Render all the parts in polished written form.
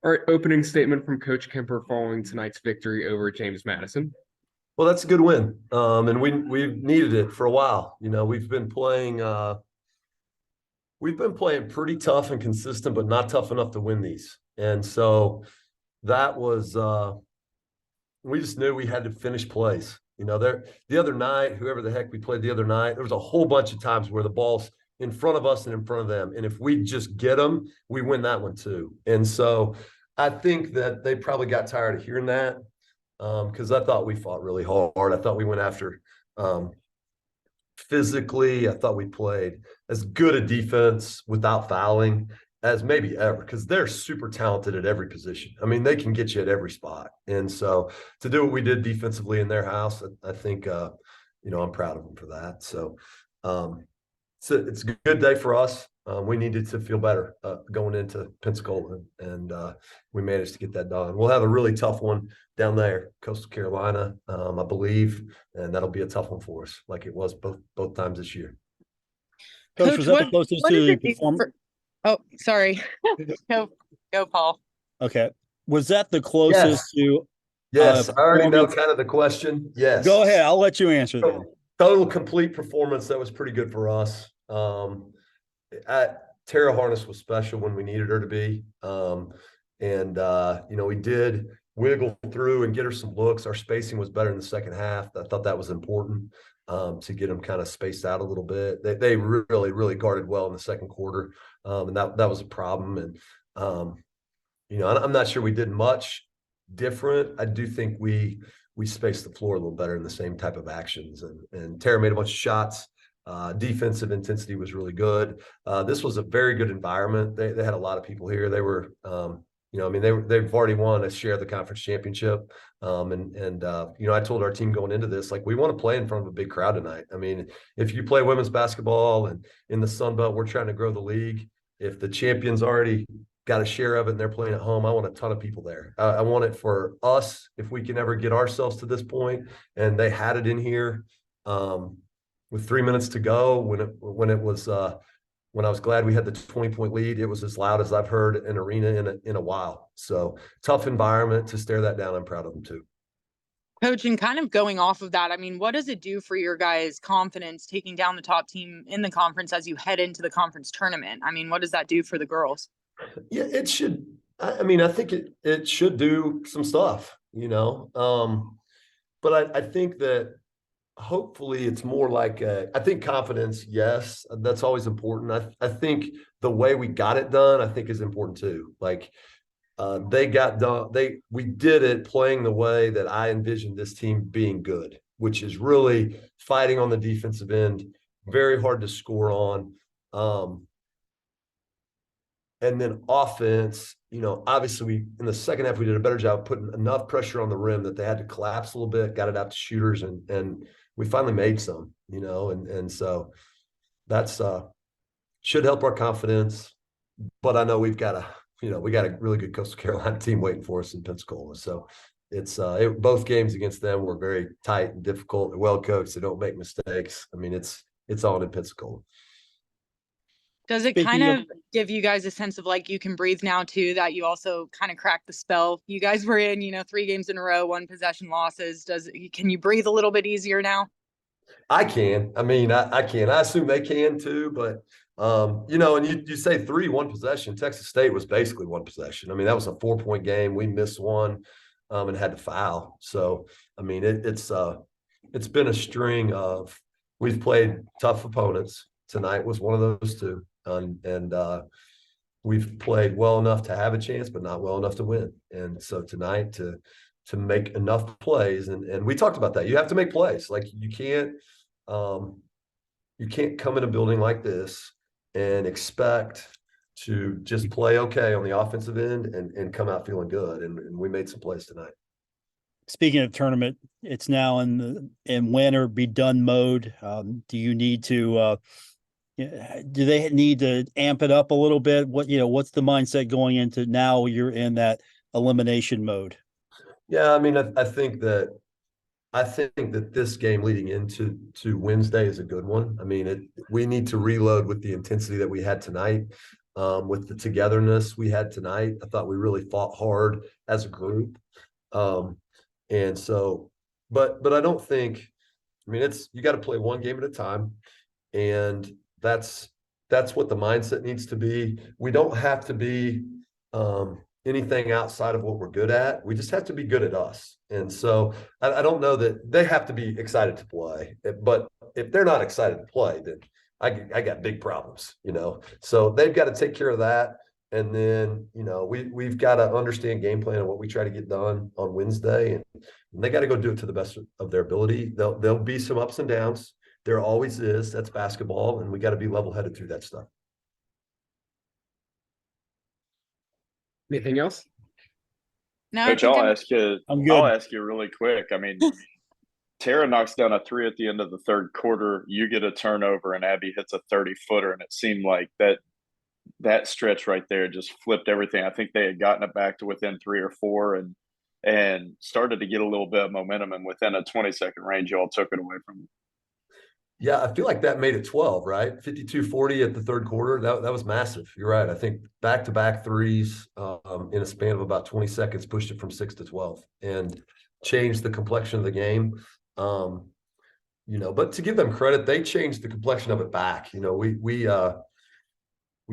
All right, opening statement from Coach Kemper following tonight's victory over James Madison. Well, that's a good win, and we've needed it for a while. We've been playing pretty tough and consistent, but not tough enough to win these. And so that was we just knew we had to finish plays. There the other night, whoever the heck we played the other night, there was a whole bunch of times where the ball's in front of us and in front of them, and if we just get them, we win that one too. And so I think that they probably got tired of hearing that because I thought we fought really hard. I thought we went after physically. I thought we played as good a defense without fouling as maybe ever because they're super talented at every position. I mean, they can get you at every spot. And so to do what we did defensively in their house, I think, I'm proud of them for that. So it's a good day for us. We needed to feel better going into Pensacola, and we managed to get that done. We'll have a really tough one down there, Coastal Carolina, I believe, and that'll be a tough one for us, like it was both times this year. Coach, Coach, was that the closest what does to it do perform? for? Oh, sorry. Go, Paul. Okay, was that the closest Yes. to? Yes, I already know performance? kind of the question. Yes. Go ahead. I'll let you answer then. Total complete performance. That was pretty good for us. Tara Harness was special when we needed her to be. We did wiggle through and get her some looks. Our spacing was better in the second half. I thought that was important to get them kind of spaced out a little bit. They really, really guarded well in the second quarter. And that was a problem. And, I'm not sure we did much different. I do think we spaced the floor a little better in the same type of actions. And Tara made a bunch of shots. Defensive intensity was really good. This was a very good environment. They had a lot of people here. They were, they've already won a share of the conference championship. I told our team going into this, like, we want to play in front of a big crowd tonight. I mean, if you play women's basketball and in the Sun Belt, we're trying to grow the league. If the champions already got a share of it and they're playing at home, I want a ton of people there. I want it for us if we can ever get ourselves to this point. And they had it in here. With 3 minutes to go, when I was glad we had the 20-point lead, it was as loud as I've heard an arena in a while. So tough environment to stare that down. I'm proud of them too. Coach, and kind of going off of that, I mean, what does it do for your guys' confidence taking down the top team in the conference as you head into the conference tournament? I mean, what does that do for the girls? Yeah, it should. I think it should do some stuff, but I think that hopefully it's more like I think confidence, yes, that's always important. I think the way we got it done, I think, is important too. Like they got done, we did it playing the way that I envisioned this team being good, which is really fighting on the defensive end, very hard to score on. And then offense, obviously in the second half, we did a better job putting enough pressure on the rim that they had to collapse a little bit, got it out to shooters, and we finally made some, and so that's should help our confidence. But I know we got a really good Coastal Carolina team waiting for us in Pensacola. So it's both games against them were very tight and difficult. They're well coached. They don't make mistakes. I mean, it's on in Pensacola. Does it kind of give you guys a sense of like you can breathe now too, that you also kind of cracked the spell? You guys were in, 3 games in a row, 1 possession losses. Can you breathe a little bit easier now? I can. I mean, I can. I assume they can too, but and you say 3 1 possession. Texas State was basically 1 possession. I mean, that was a 4-point game. We missed one and had to foul. So I mean, it's been a string of we've played tough opponents. Tonight was one of those two. And we've played well enough to have a chance, but not well enough to win. And so tonight to make enough plays, and we talked about that. You have to make plays. Like you can't come in a building like this and expect to just play okay on the offensive end and come out feeling good. And we made some plays tonight. Speaking of tournament, it's now in win or be done mode. Do you need to? Do they need to amp it up a little bit? What's the mindset going into now? You're in that elimination mode. Yeah, I mean, I think that this game leading into Wednesday is a good one. I mean, we need to reload with the intensity that we had tonight. with the togetherness we had tonight. I thought we really fought hard as a group. And so, but I don't think, I mean, you got to play one game at a time, and that's what the mindset needs to be. We don't have to be anything outside of what we're good at. We just have to be good at us. And so I don't know that they have to be excited to play, but if they're not excited to play, then I got big problems, so they've got to take care of that. And then, we've got to understand game plan and what we try to get done on Wednesday, and they got to go do it to the best of their ability. There'll be some ups and downs. There always is. That's basketball, and we got to be level-headed through that stuff. Anything else? No, Coach, I'm I'm good. I'll ask you really quick. I mean, Tara knocks down a 3 at the end of the third quarter. You get a turnover, and Abby hits a 30-footer, and it seemed like that stretch right there just flipped everything. I think they had gotten it back to within 3 or 4 and started to get a little bit of momentum, and within a 20-second range, you all took it away from them. Yeah, I feel like that made it 12, right? 52-40 at the third quarter. That was massive. You're right. I think back-to-back threes in a span of about 20 seconds pushed it from 6 to 12 and changed the complexion of the game. But to give them credit, they changed the complexion of it back. We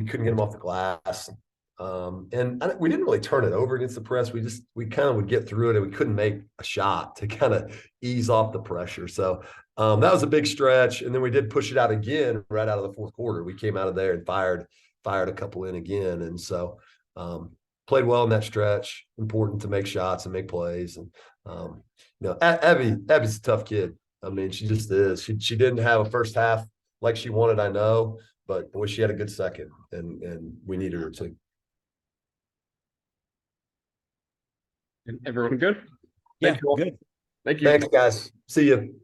couldn't get them off the glass. And we didn't really turn it over against the press. We kind of would get through it, and we couldn't make a shot to kind of ease off the pressure. So that was a big stretch. And then we did push it out again right out of the fourth quarter. We came out of there and fired a couple in again. And so played well in that stretch. Important to make shots and make plays. And Abby's a tough kid. I mean, she just is. She didn't have a first half like she wanted, I know, but boy, she had a good second, and we needed her to. And everyone good? Yeah, Thank you all. good. Thank you. Thanks, guys. See you.